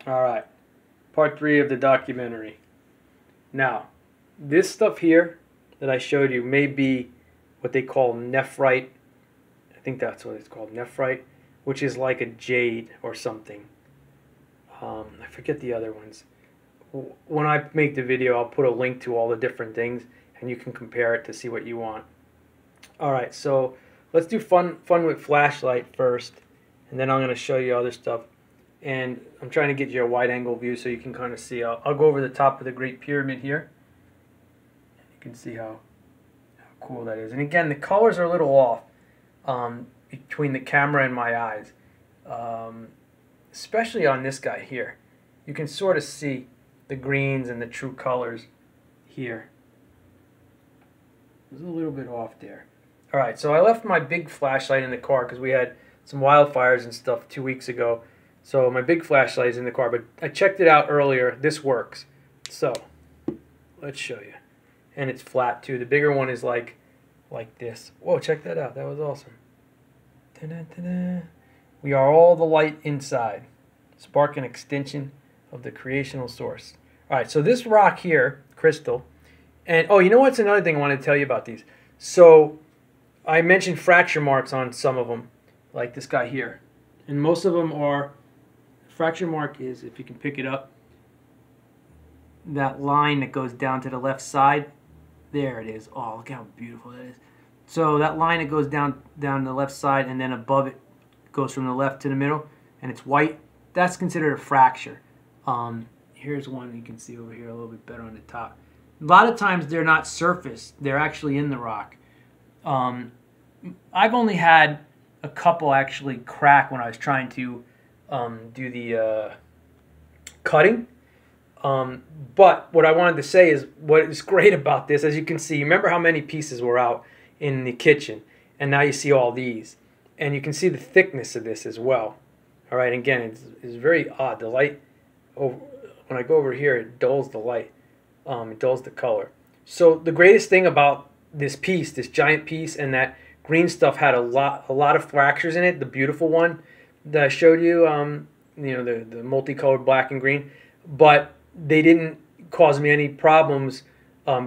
All right, part 3 of the documentary. Now, this stuff here that I showed you may be what they call nephrite. I think that's what it's called, nephrite, which is like a jade or something. I forget the other ones. When I make the video, I'll put a link to all the different things, and you can compare it to see what you want. All right, so let's do fun with flashlight first, and then I'm going to show you other stuff. And I'm trying to get you a wide-angle view so you can kind of see. I'll go over the top of the Great Pyramid here. You can see how cool that is. And again, the colors are a little off between the camera and my eyes, especially on this guy here. You can sort of see the greens and the true colors here. It's a little bit off there. All right, so I left my big flashlight in the car because we had some wildfires and stuff 2 weeks ago. So my big flashlight is in the car, but I checked it out earlier. This works. So let's show you. And it's flat too. The bigger one is like this. Whoa, check that out. That was awesome. Ta-da-ta-da. We are all the light inside. Spark an extension of the creational source. All right, so this rock here, crystal, and oh, you know what's another thing I want to tell you about these? So I mentioned fracture marks on some of them, like this guy here. And most of them are, fracture mark is, if you can pick it up, that line that goes down to the left side. There it is. Oh, look how beautiful that is. So that line that goes down the left side, and then above it goes from the left to the middle, and it's white. That's considered a fracture. Here's one you can see over here a little bit better on the top. A lot of times they're not surface. They're actually in the rock. I've only had a couple actually crack when I was trying to do the cutting. But what I wanted to say is what is great about this, as you can see, remember how many pieces were out in the kitchen, and now you see all these. And you can see the thickness of this as well. All right, again, it's very odd. The light, when I go over here, it dulls the light. It dulls the color. So the greatest thing about this piece, this giant piece, and that green stuff had a lot of fractures in it, the beautiful one that I showed you, you know, the multicolored black and green, but they didn't cause me any problems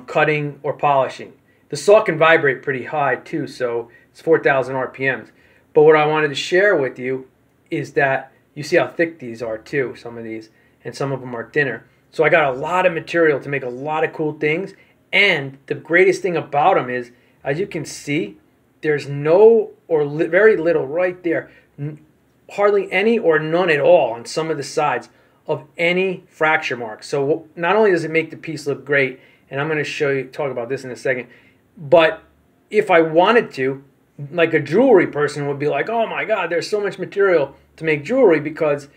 cutting or polishing. The saw can vibrate pretty high too, so it's 4,000 RPMs. But what I wanted to share with you is that you see how thick these are too, some of these, and some of them are thinner. So I got a lot of material to make a lot of cool things, and the greatest thing about them is, as you can see, there's no or very little right there, hardly any or none at all on some of the sides of any fracture marks. So not only does it make the piece look great, and I'm going to talk about this in a second, but if I wanted to, like a jewelry person would be like, oh my God, there's so much material to make jewelry because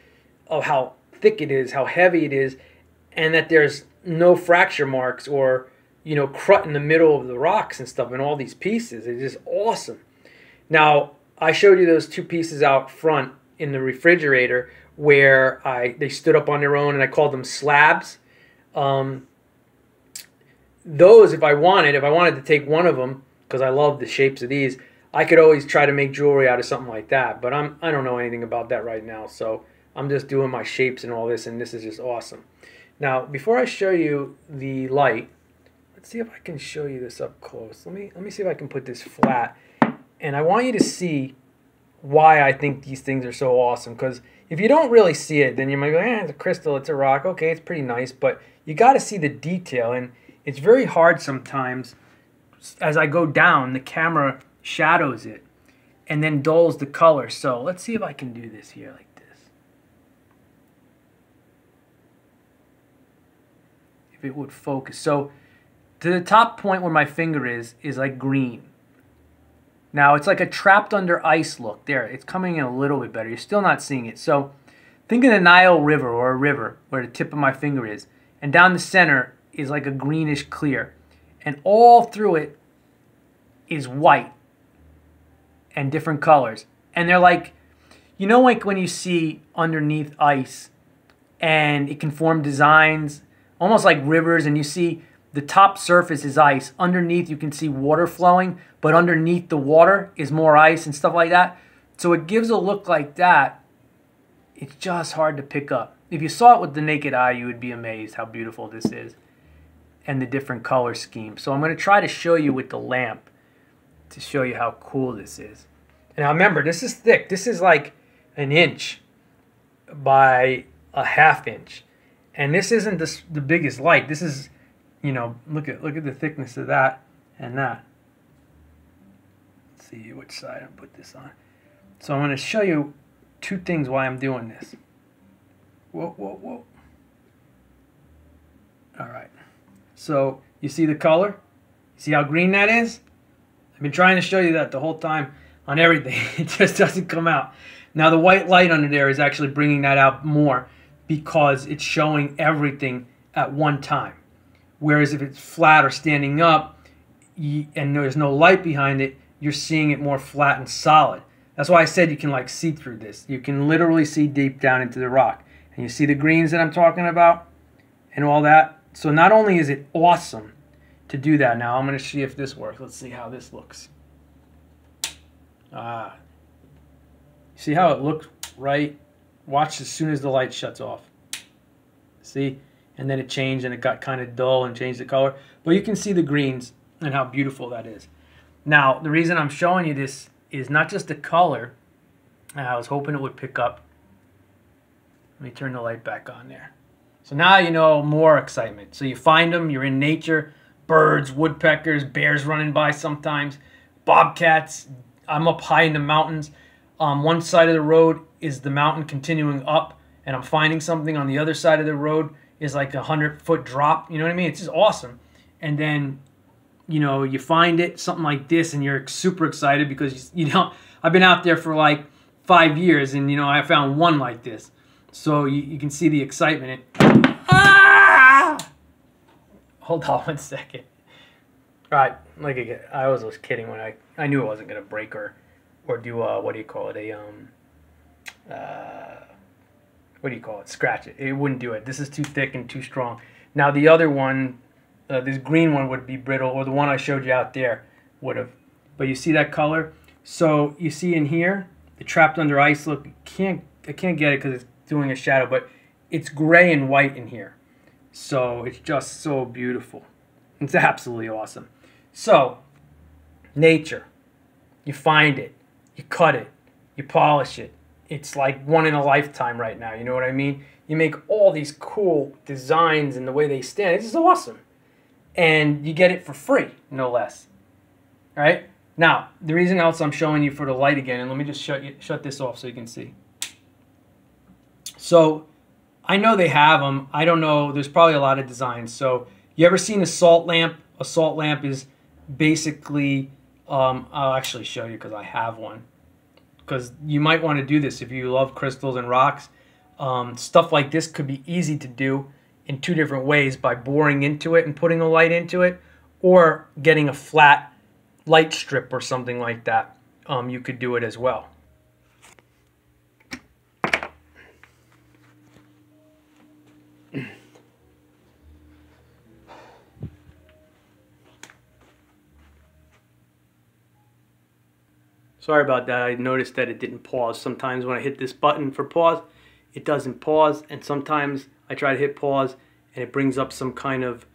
of how thick it is, how heavy it is, and that there's no fracture marks or, you know, crut in the middle of the rocks and stuff in all these pieces. It's just awesome. Now, I showed you those 2 pieces out front in the refrigerator where they stood up on their own, and I called them slabs. Those, if I wanted to take one of them, because I love the shapes of these, I could always try to make jewelry out of something like that. But I don't know anything about that right now, so I'm just doing my shapes and all this, and this is just awesome. Now, before I show you the light, let's see if I can show you this up close. Let me see if I can put this flat. And I want you to see why I think these things are so awesome. Because if you don't really see it, then you might go, it's a crystal, it's a rock. Okay, it's pretty nice. But you got to see the detail. And it's very hard sometimes. As I go down, the camera shadows it and then dulls the color. So let's see if I can do this here like this. If it would focus. So to the top point where my finger is like green. Now it's like a trapped under ice look. There, it's coming in a little bit better. You're still not seeing it. So think of the Nile River or a river where the tip of my finger is. And down the center is like a greenish clear. And all through it is white and different colors. And they're like, you know, like when you see underneath ice and it can form designs, almost like rivers, and you see the top surface is ice. Underneath you can see water flowing, but underneath the water is more ice and stuff like that. So it gives a look like that. It's just hard to pick up. if you saw it with the naked eye, you would be amazed how beautiful this is and the different color scheme. So I'm going to try to show you with the lamp to show you how cool this is. Now remember, this is thick. This is like an inch by a half inch. And this isn't the biggest light. This is, you know, look at the thickness of that and that. Let's see which side I put this on. So I'm going to show you two things why I'm doing this. Whoa, whoa, whoa. All right. So you see the color? See how green that is? I've been trying to show you that the whole time on everything. It just doesn't come out. Now the white light under there is actually bringing that out more because it's showing everything at one time. Whereas if it's flat or standing up and there's no light behind it, you're seeing it more flat and solid. That's why I said you can like see through this. You can literally see deep down into the rock. And you see the greens that I'm talking about and all that. So not only is it awesome to do that, now I'm going to see if this works. Let's see how this looks. See how it looks, right? Watch as soon as the light shuts off. See? And then it changed and it got kind of dull and changed the color. But you can see the greens and how beautiful that is. Now, the reason I'm showing you this is not just the color. I was hoping it would pick up. Let me turn the light back on there. So now you know more excitement. So you find them, you're in nature, birds, woodpeckers, bears running by sometimes, bobcats. I'm up high in the mountains. One side of the road is the mountain continuing up, and I'm finding something on the other side of the road is like 100-foot drop. You know what I mean? It's just awesome. And then, you know, you find it, something like this, and you're super excited because, you know, I've been out there for like 5 years, and, you know, I found one like this. So you can see the excitement. Hold on 1 second. All right, like again, I was kidding when I knew it wasn't gonna break or do what do you call it, what do you call it? Scratch it. It wouldn't do it. This is too thick and too strong. Now the other one, this green one would be brittle, or the one I showed you out there would have. But you see that color? So you see in here, the trapped under ice. Look, I can't get it because it's doing a shadow, but it's gray and white in here. So it's just so beautiful. It's absolutely awesome. So, nature. You find it. You cut it. You polish it. It's like one in a lifetime right now. You know what I mean? You make all these cool designs and the way they stand. It's just awesome. And you get it for free, no less. All right? Now, the reason else I'm showing you for the light again, and let me just shut this off so you can see. So, I know they have them. I don't know. There's probably a lot of designs. So, you ever seen a salt lamp? A salt lamp is basically, I'll actually show you because I have one. Because you might want to do this if you love crystals and rocks. Stuff like this could be easy to do in two different ways, by boring into it and putting a light into it, or getting a flat light strip or something like that. You could do it as well. Sorry about that. I noticed that it didn't pause. Sometimes when I hit this button for pause, it doesn't pause, and sometimes I try to hit pause and it brings up some kind of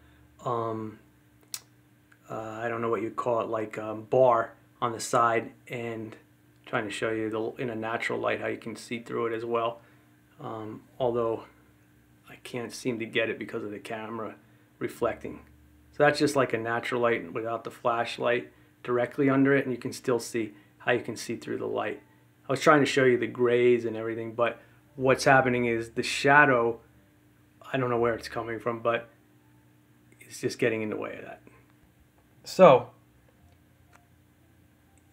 I don't know what you call it, like bar on the side, and I'm trying to show you in a natural light how you can see through it as well, although I can't seem to get it because of the camera reflecting. So that's just like a natural light without the flashlight directly under it, and you can still see how you can see through the light. I was trying to show you the grays and everything, but what's happening is the shadow, I don't know where it's coming from, but it's just getting in the way of that. So,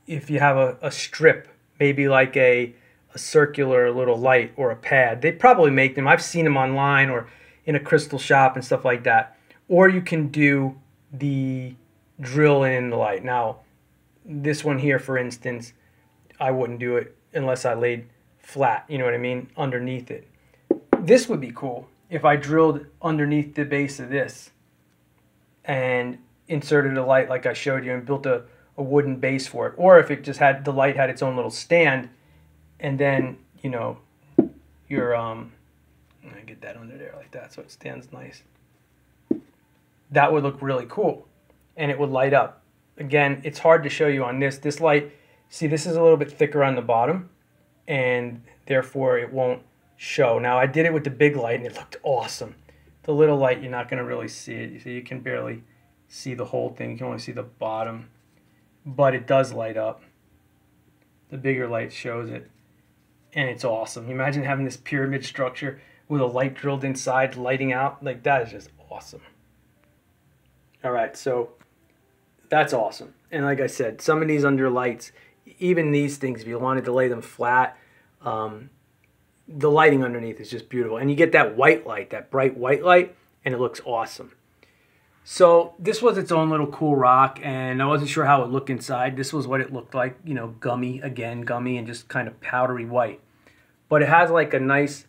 if you have a strip, maybe like a circular little light or a pad, they probably make them. I've seen them online or in a crystal shop and stuff like that. Or you can do the drill in the light. Now, this one here, for instance, I wouldn't do it unless I laid flat, you know what I mean, underneath it. This would be cool if I drilled underneath the base of this and inserted a light like I showed you and built a wooden base for it. Or if it just had, the light had its own little stand, and then, you know, your I'm going to get that under there like that so it stands nice. That would look really cool, and it would light up. Again, it's hard to show you on this. This light, see, this is a little bit thicker on the bottom, and therefore it won't show. Now, I did it with the big light, and it looked awesome. The little light, you're not going to really see it. So you can barely see the whole thing. You can only see the bottom, but it does light up. The bigger light shows it, and it's awesome. Imagine having this pyramid structure with a light drilled inside, lighting out. Like, that is just awesome. All right, so that's awesome. And like I said, some of these under lights, even these things, if you wanted to lay them flat, the lighting underneath is just beautiful. And you get that white light, that bright white light, and it looks awesome. So this was its own little cool rock, and I wasn't sure how it looked inside. This was what it looked like, you know, gummy, again, gummy, and just kind of powdery white. But it has like a nice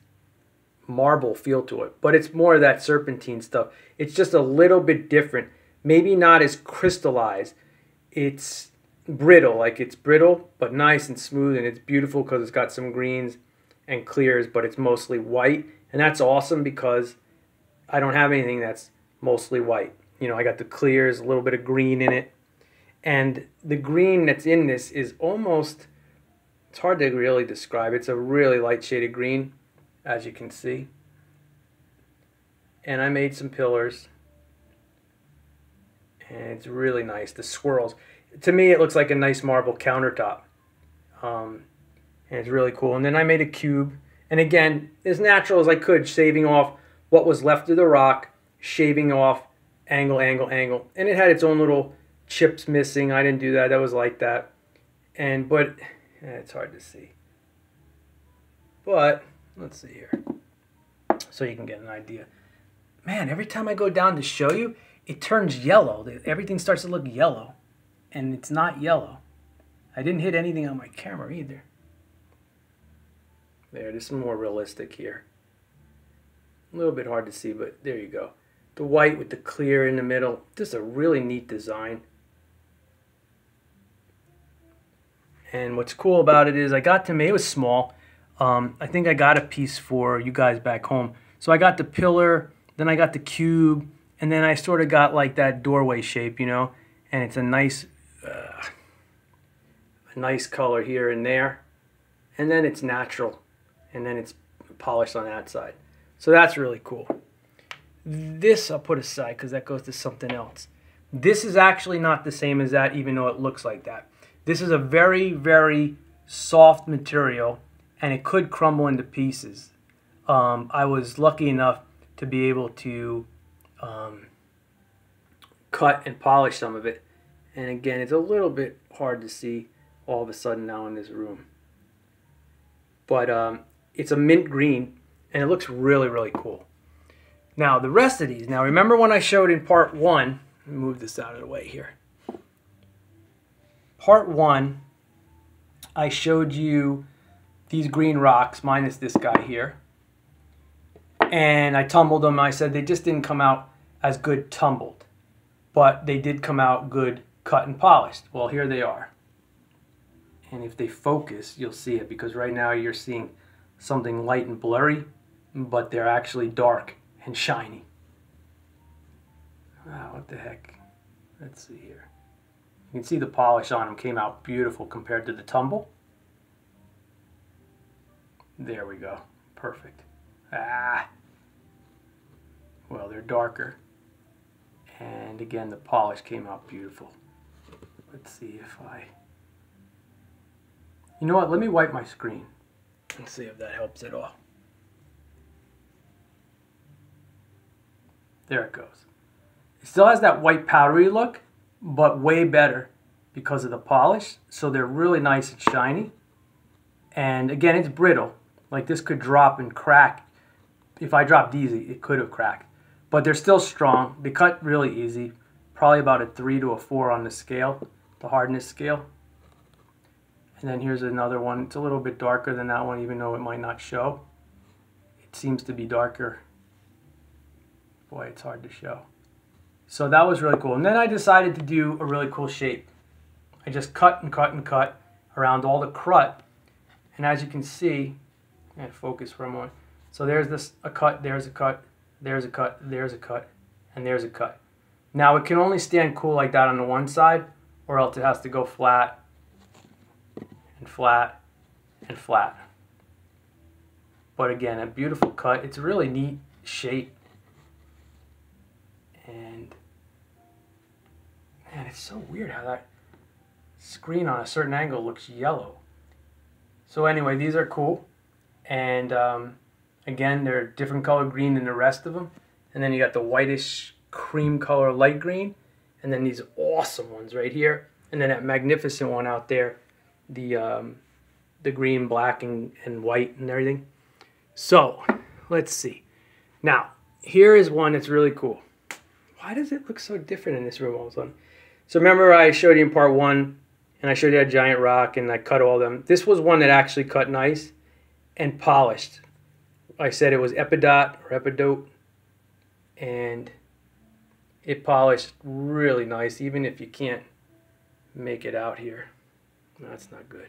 marble feel to it. But it's more of that serpentine stuff. It's just a little bit different. Maybe not as crystallized. It's brittle, like it's brittle, but nice and smooth, and it's beautiful because it's got some greens and clears, but it's mostly white. And that's awesome because I don't have anything that's mostly white. You know, I got the clears, a little bit of green in it. And the green that's in this is almost, it's hard to really describe. It's a really light shaded green, as you can see. And I made some pillars. And it's really nice. The swirls. To me, it looks like a nice marble countertop. And it's really cool. And then I made a cube. And again, as natural as I could, shaving off what was left of the rock, shaving off angle, angle, angle. And it had its own little chips missing. I didn't do that. That was like that. But it's hard to see. But let's see here. So you can get an idea. Man, every time I go down to show you, it turns yellow. Everything starts to look yellow. And it's not yellow. I didn't hit anything on my camera either. There, this is more realistic here. A little bit hard to see, but there you go. The white with the clear in the middle. Just a really neat design. And what's cool about it is I got to make, it was small. I think I got a piece for you guys back home. So I got the pillar, then I got the cube, and then I sort of got like that doorway shape, you know. And it's a nice color here and there. And then it's natural. And then it's polished on that side. So that's really cool. This I'll put aside because that goes to something else. This is actually not the same as that, even though it looks like that. This is a very, very soft material, and it could crumble into pieces. I was lucky enough to be able to cut and polish some of it. And again, it's a little bit hard to see all of a sudden now in this room. But it's a mint green, and it looks really, really cool. Now, the rest of these. Now, remember when I showed in part one, let me move this out of the way here. Part one, I showed you these green rocks, minus this guy here. And I tumbled them. I said they just didn't come out as good tumbled. But they did come out good cut and polished. Well, here they are. And if they focus, you'll see it. Because right now you're seeing something light and blurry. But they're actually dark and shiny. Wow, what the heck? Let's see here. You can see the polish on them came out beautiful compared to the tumble. There we go. Perfect. Well, they're darker. And again, the polish came out beautiful. Let's see if you know what? Let me wipe my screen. Let's see if that helps at all. There it goes. It still has that white powdery look, but way better because of the polish. So they're really nice and shiny. And again, it's brittle. Like this could drop and crack. If I dropped easy, it could have cracked. But they're still strong. They cut really easy. Probably about a 3 to a 4 on the scale, the hardness scale. And then here's another one. It's a little bit darker than that one, even though it might not show. It seems to be darker. Boy, it's hard to show. So that was really cool. And then I decided to do a really cool shape. I just cut and cut and cut around all the crut. And as you can see, and focus for a moment. So there's this a cut, there's a cut, there's a cut, there's a cut, and there's a cut. Now it can only stand cool like that on the one side, or else it has to go flat and flat and flat. But again, a beautiful cut. It's a really neat shape. And man, it's so weird how that screen on a certain angle looks yellow. So anyway, these are cool. And again, they're different color green than the rest of them. And then you got the whitish cream color light green. And then these awesome ones right here. And then that magnificent one out there. The green, black, and white and everything. So, let's see. Now, here is one that's really cool. Why does it look so different in this room all of a sudden? So remember I showed you in part 1, and I showed you that giant rock, and I cut all them. This was one that actually cut nice and polished. I said it was epidote, and it polished really nice, even if you can't make it out here. No, that's not good.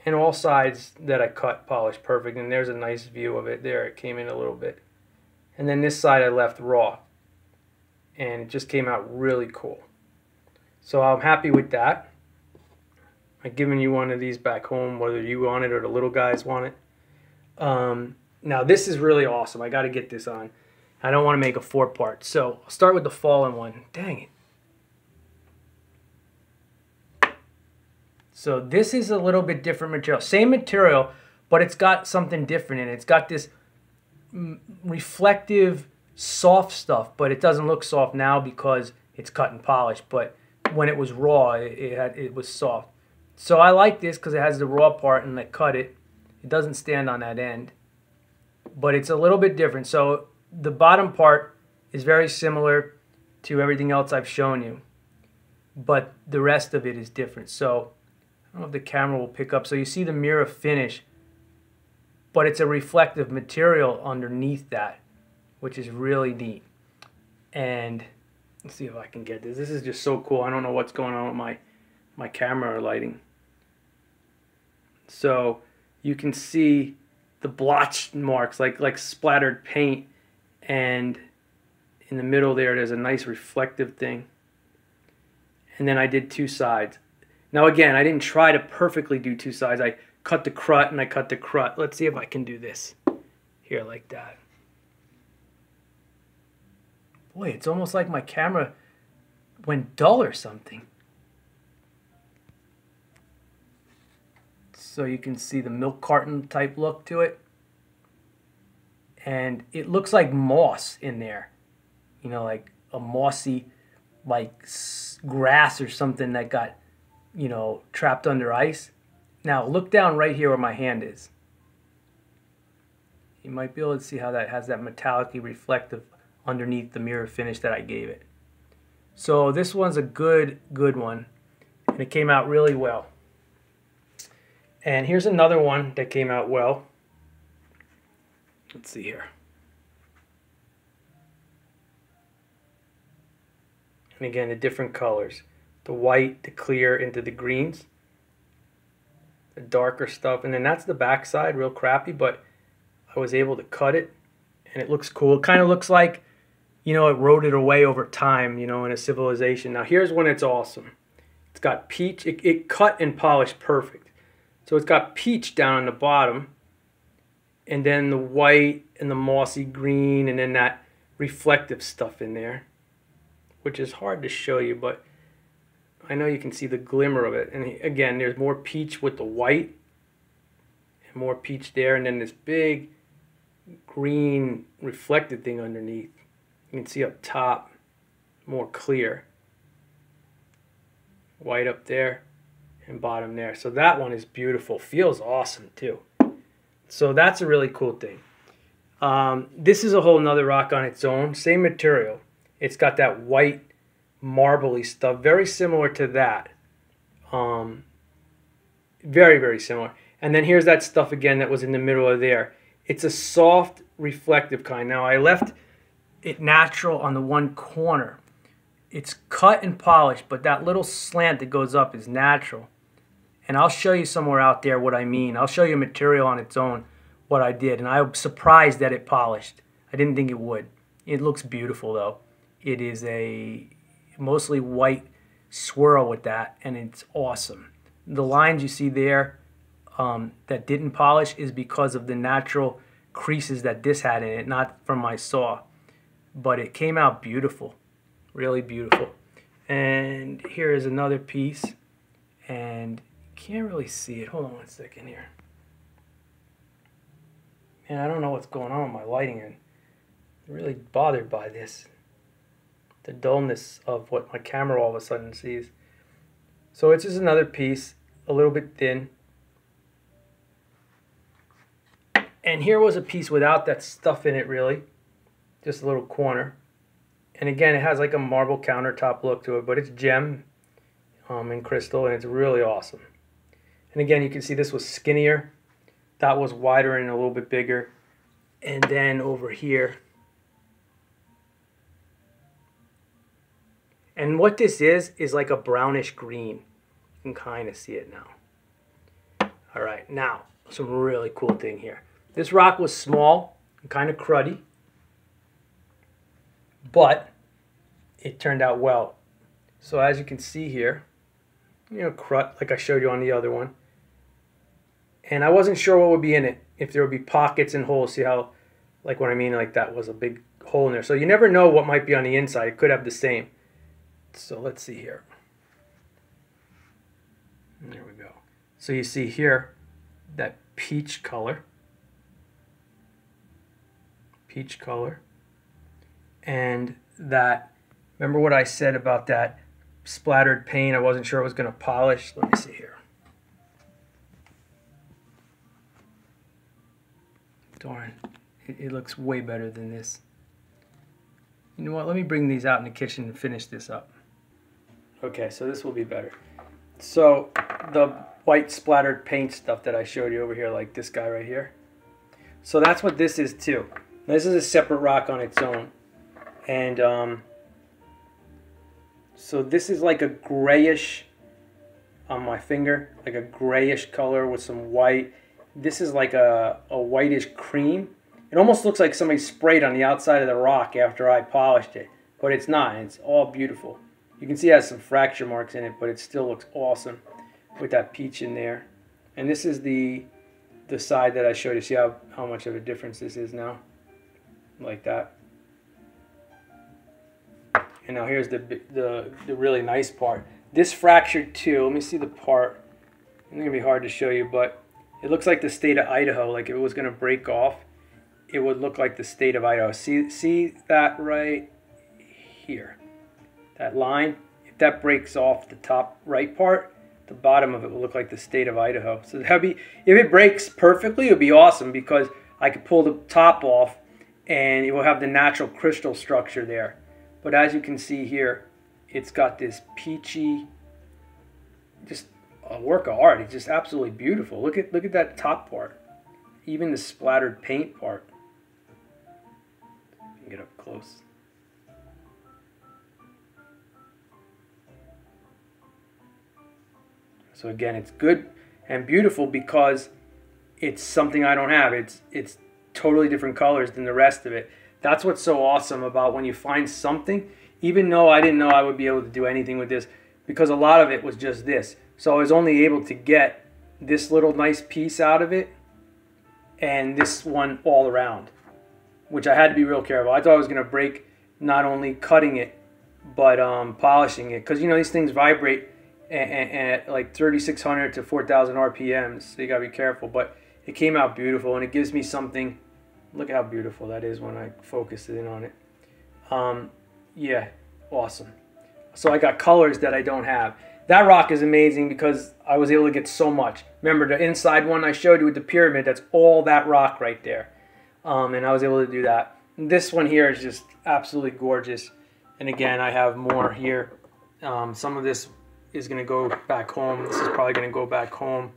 And all sides that I cut polished perfect, and there's a nice view of it there. It came in a little bit. And then this side I left raw, and it just came out really cool. So I'm happy with that. I've given you one of these back home, whether you want it or the little guys want it. Now this is really awesome. I got to get this on. I don't want to make a 4-part, so I'll start with the fallen one. Dang it. So this is a little bit different material. Same material, but it's got something different in it. It's got this reflective, soft stuff, but it doesn't look soft now because it's cut and polished. But when it was raw, it was soft. So I like this because it has the raw part and I cut it. It doesn't stand on that end, but it's a little bit different. So the bottom part is very similar to everything else I've shown you, but the rest of it is different. So I don't know if the camera will pick up. So you see the mirror finish, but it's a reflective material underneath that, which is really neat. And let's see if I can get this. This is just so cool. I don't know what's going on with my camera or lighting. So you can see the blotch marks, like splattered paint, and in the middle there's a nice reflective thing. And then I did 2 sides. Now again, I didn't try to perfectly do 2 sides. I cut the crut and I cut the crut. Let's see if I can do this here like that. Boy, it's almost like my camera went dull or something. So you can see the milk carton type look to it. And it looks like moss in there. You know, like a mossy, like grass or something that got, you know, trapped under ice. Now look down right here where my hand is. You might be able to see how that has that metallic-y reflective underneath the mirror finish that I gave it. So this one's a good one, and it came out really well. And here's another one that came out well. Let's see here. And again, the different colors. The white, the clear into the greens. The darker stuff. And then that's the back side, real crappy, but I was able to cut it. And it looks cool. It kind of looks like, you know, it eroded away over time, you know, in a civilization. Now here's one that's awesome. It's got peach. It cut and polished perfect. So it's got peach down on the bottom. And then the white and the mossy green. And then that reflective stuff in there. Which is hard to show you, but I know you can see the glimmer of it. And again, there's more peach with the white. And more peach there. And then this big green reflected thing underneath. You can see up top, more clear. White up there and bottom there. So that one is beautiful. Feels awesome too. So that's a really cool thing. This is a whole nother rock on its own. Same material. It's got that white marbly stuff. Very similar to that. Very, very similar. And then here's that stuff again that was in the middle of there. It's a soft, reflective kind. Now I left it natural on the one corner. It's cut and polished, but that little slant that goes up is natural. And I'll show you somewhere out there what I mean. I'll show you material on its own, what I did. And I'm surprised that it polished. I didn't think it would. It looks beautiful though. It is a mostly white swirl with that, and it's awesome. The lines you see there that didn't polish is because of the natural creases that this had in it, not from my saw. But it came out beautiful, really beautiful. And here is another piece, and you can't really see it. Hold on one second here. And I don't know what's going on with my lighting, and I'm really bothered by this. The dullness of what my camera all of a sudden sees. So it's just another piece, a little bit thin. And here was a piece without that stuff in it really. Just a little corner. And again, it has like a marble countertop look to it, but it's gem and crystal, and it's really awesome. And again, you can see this was skinnier. That was wider and a little bit bigger. And then over here. And what this is like a brownish green. You can kind of see it now. All right, now, some really cool thing here. This rock was small and kind of cruddy, but it turned out well. So as you can see here, you know, crud, like I showed you on the other one. And I wasn't sure what would be in it, if there would be pockets and holes. See how, like what I mean, like that was a big hole in there. So you never know what might be on the inside. It could have the same. So let's see here. There we go. So you see here that peach color. Peach color. And that, remember what I said about that splattered paint? I wasn't sure it was going to polish. Let me see here. Darn, it looks way better than this. You know what, let me bring these out in the kitchen and finish this up. Okay, so this will be better. So the white splattered paint stuff that I showed you over here, like this guy right here. So that's what this is too. This is a separate rock on its own. And so this is like a grayish on my finger, like a grayish color with some white. This is like a whitish cream. It almost looks like somebody sprayed on the outside of the rock after I polished it, but it's not. It's all beautiful. You can see it has some fracture marks in it, but it still looks awesome with that peach in there. And this is the side that I showed you. See how much of a difference this is now? Like that. And now here's the really nice part. This fractured too. Let me see the part. It's going to be hard to show you, but it looks like the state of Idaho. Like if it was going to break off, it would look like the state of Idaho. See that right here? That line? If that breaks off the top right part, the bottom of it will look like the state of Idaho. So that'd be, if it breaks perfectly, it would be awesome because I could pull the top off and it will have the natural crystal structure there. But as you can see here, it's got this peachy, just a work of art. It's just absolutely beautiful. Look at that top part. Even the splattered paint part. Get up close. So again, it's good and beautiful because it's something I don't have. It's totally different colors than the rest of it. That's what's so awesome about when you find something, even though I didn't know I would be able to do anything with this, because a lot of it was just this. So I was only able to get this little nice piece out of it and this one all around, which I had to be real careful. I thought I was going to break not only cutting it, but polishing it. Because, you know, these things vibrate at like 3,600 to 4,000 RPMs, so you got to be careful. But it came out beautiful, and it gives me something. Look at how beautiful that is when I focus in on it. Yeah, awesome. So I got colors that I don't have. That rock is amazing because I was able to get so much. Remember the inside one I showed you with the pyramid? That's all that rock right there. And I was able to do that. And this one here is just absolutely gorgeous. And again, I have more here. Some of this is going to go back home. This is probably going to go back home.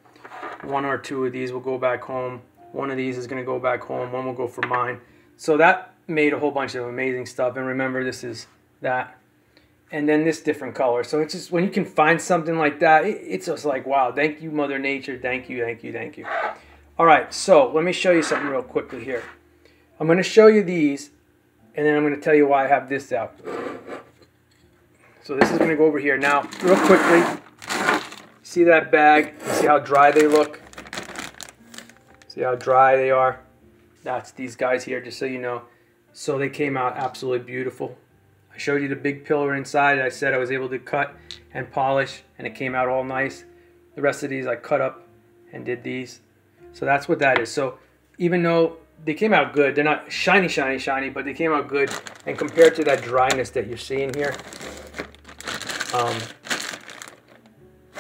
One or two of these will go back home. One of these is going to go back home. One will go for mine. So that made a whole bunch of amazing stuff. And remember, this is that. and then this different color. So it's just when you can find something like that, it's just like, wow, thank you, Mother Nature. Thank you, thank you, thank you. All right, so let me show you something real quickly here. I'm going to show you these, and then I'm going to tell you why I have this out. So this is going to go over here. Now, real quickly, see that bag? See how dry they look? See how dry they are? That's these guys here, just so you know. So they came out absolutely beautiful. I showed you the big pillar inside. I said I was able to cut and polish, and it came out all nice. The rest of these I cut up and did these. So that's what that is. So even though they came out good, they're not shiny, shiny, shiny, but they came out good. And compared to that dryness that you're seeing here,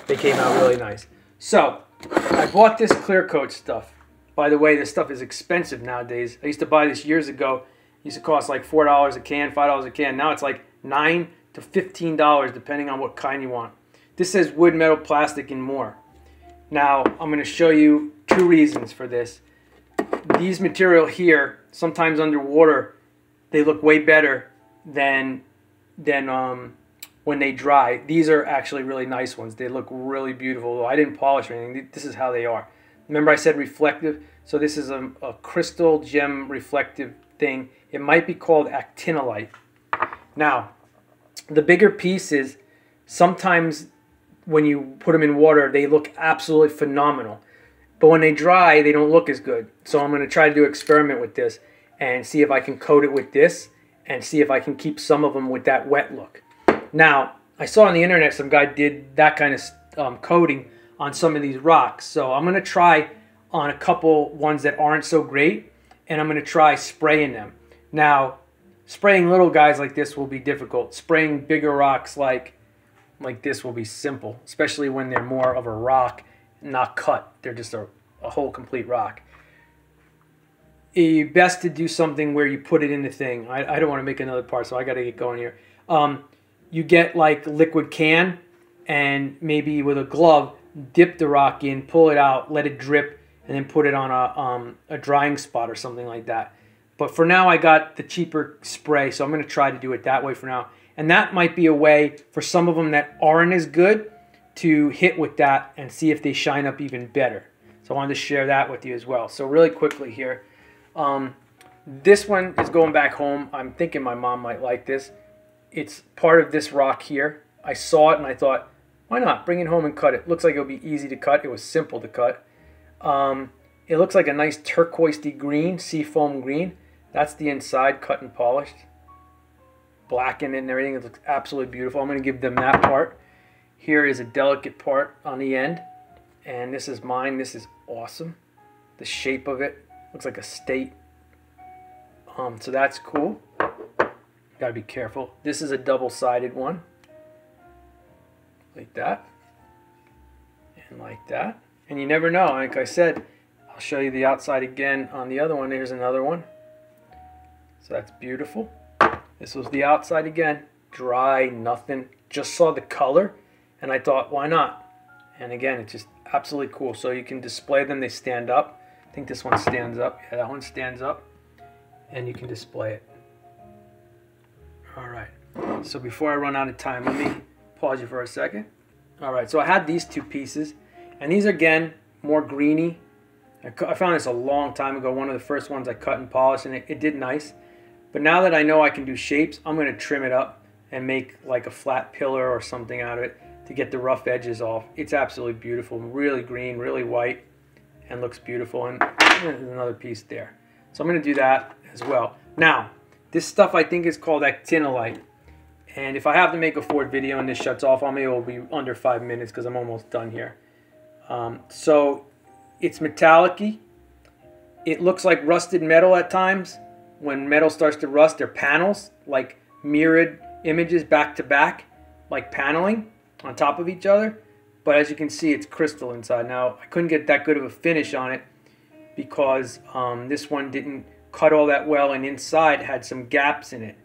they came out really nice. So I bought this clear coat stuff. By the way, this stuff is expensive nowadays. I used to buy this years ago. It used to cost like $4 a can, $5 a can. Now it's like $9 to $15 depending on what kind you want. This says wood, metal, plastic, and more. Now I'm going to show you two reasons for this. These material here, sometimes underwater, they look way better than when they dry. These are actually really nice ones. They look really beautiful. I didn't polish or anything. This is how they are. Remember I said reflective? So this is a crystal gem reflective thing. It might be called actinolite. Now, the bigger pieces, sometimes when you put them in water, they look absolutely phenomenal. But when they dry, they don't look as good. So I'm going to try to do an experiment with this and see if I can coat it with this and see if I can keep some of them with that wet look. Now, I saw on the internet some guy did that kind of coating on some of these rocks. So I'm going to try on a couple ones that aren't so great, and I'm going to try spraying them. Now, spraying little guys like this will be difficult. Spraying bigger rocks like this will be simple, especially when they're more of a rock, not cut. They're just a whole complete rock. It's best to do something where you put it in the thing. I don't want to make another part, so I got to get going here. You get like liquid can, and maybe with a glove, dip the rock in, pull it out, let it drip, and then put it on a drying spot or something like that. But for now, I got the cheaper spray, so I'm going to try to do it that way for now. And that might be a way for some of them that aren't as good to hit with that and see if they shine up even better. So I wanted to share that with you as well. So really quickly here, this one is going back home. I'm thinking my mom might like this. It's part of this rock here. I saw it and I thought, why not? Bring it home and cut it. Looks like it'll be easy to cut. It was simple to cut. It looks like a nice turquoisey green, seafoam green. That's the inside, cut and polished. Blackened and everything. It looks absolutely beautiful. I'm going to give them that part. Here is a delicate part on the end. And this is mine. This is awesome. The shape of it looks like a state. So that's cool. Got to be careful. This is a double-sided one. Like that. And like that. And you never know. Like I said, I'll show you the outside again on the other one. There's another one. So that's beautiful. This was the outside again. Dry, nothing. Just saw the color. And I thought, why not? And again, it's just absolutely cool. So you can display them. They stand up. I think this one stands up. Yeah, that one stands up. And you can display it. All right. So before I run out of time, let me pause you for a second. All right. So I had these two pieces. And these, again, more greeny. I found this a long time ago. One of the first ones I cut and polished, and it did nice. But now that I know I can do shapes, I'm going to trim it up and make like a flat pillar or something out of it to get the rough edges off. It's absolutely beautiful. Really green, really white, and looks beautiful. And there's another piece there. So I'm going to do that as well. Now, this stuff I think is called actinolite. And if I have to make a fourth video and this shuts off on me, it will be under 5 minutes because I'm almost done here. So it's metallic-y. It looks like rusted metal at times. When metal starts to rust, they're panels, like mirrored images back to back, like paneling on top of each other. But as you can see, it's crystal inside. Now, I couldn't get that good of a finish on it because this one didn't cut all that well, and inside had some gaps in it,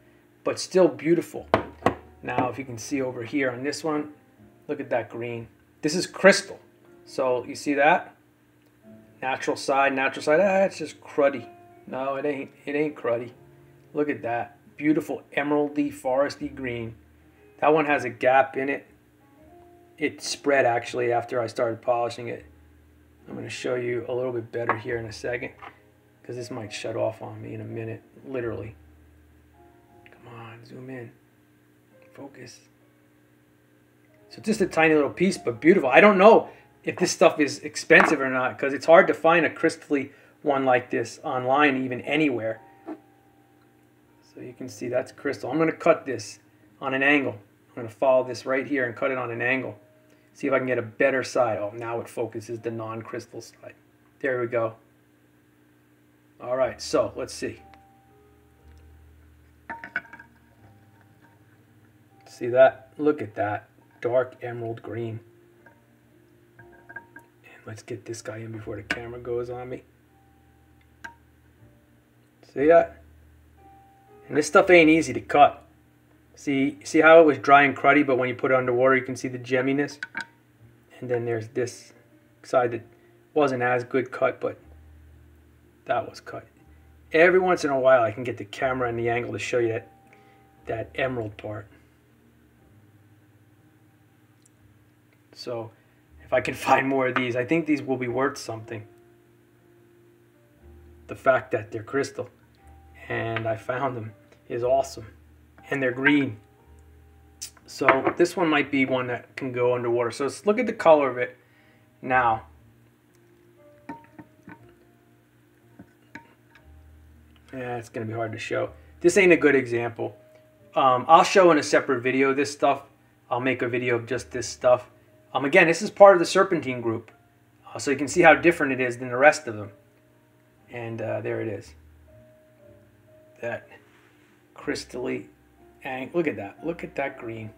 but still beautiful. Now, if you can see over here on this one, look at that green. This is crystal. So you see that? Natural side, natural side. It's just cruddy. No, it ain't cruddy. Look at that. Beautiful emeraldy, foresty green. That one has a gap in it. It spread actually after I started polishing it. I'm going to show you a little bit better here in a second, because this might shut off on me in a minute, literally. Come on, zoom in. Focus. So just a tiny little piece, but beautiful. I don't know if this stuff is expensive or not, because it's hard to find a crystally one like this online, even anywhere. So you can see that's crystal. I'm going to cut this on an angle. I'm going to follow this right here and cut it on an angle. See if I can get a better side. Oh, now it focuses the non-crystal side. There we go. All right, so let's see. See that? Look at that. Dark emerald green. And let's get this guy in before the camera goes on me. See that? And this stuff ain't easy to cut. See how it was dry and cruddy, but when you put it underwater, you can see the gemminess. And then there's this side that wasn't as good cut, but that was cut. Every once in a while, I can get the camera and the angle to show you that emerald part. So if I can find more of these, I think these will be worth something. The fact that they're crystal and I found them is awesome. And they're green. So this one might be one that can go underwater. So let's look at the color of it now. Yeah, it's going to be hard to show. This ain't a good example. I'll show in a separate video this stuff. I'll make a video of just this stuff. Again, this is part of the serpentine group. So you can see how different it is than the rest of them. And there it is. That crystally. Look at that. Look at that green.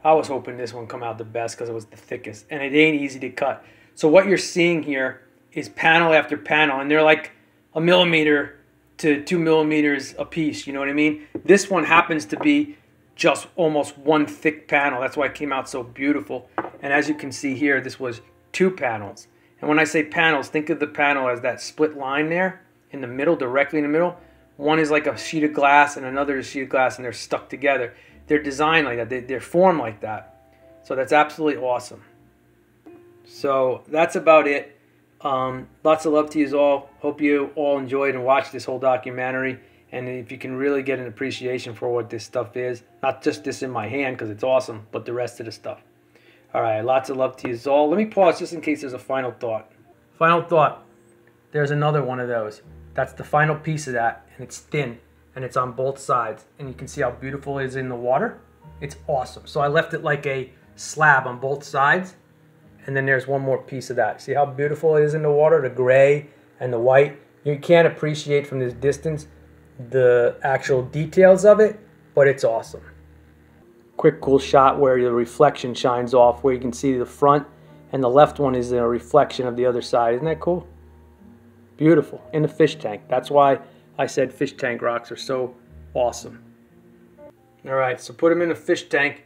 I was hoping this one come out the best because it was the thickest. And it ain't easy to cut. So what you're seeing here is panel after panel. And they're like 1 millimeter to 2 millimeters a piece. You know what I mean? This one happens to be just almost one thick panel. That's why it came out so beautiful. And as you can see here, this was 2 panels. And when I say panels, think of the panel as that split line there in the middle, directly in the middle. One is like a sheet of glass and another is a sheet of glass, and they're stuck together. They're designed like that. They're formed like that. So that's absolutely awesome. So that's about it. Lots of love to you all. Hope you all enjoyed and watched this whole documentary. And if you can really get an appreciation for what this stuff is, not just this in my hand because it's awesome, but the rest of the stuff. All right, lots of love to you all. Let me pause just in case there's a final thought. Final thought. There's another one of those. That's the final piece of that, and it's thin, and it's on both sides. And you can see how beautiful it is in the water. It's awesome. So I left it like a slab on both sides, and then there's one more piece of that. See how beautiful it is in the water, the gray and the white? You can't appreciate from this distance the actual details of it, but it's awesome. Quick cool shot where the reflection shines off, where you can see the front, and the left one is a reflection of the other side. Isn't that cool? Beautiful. In the fish tank. That's why I said fish tank rocks are so awesome. All right, so put them in a fish tank.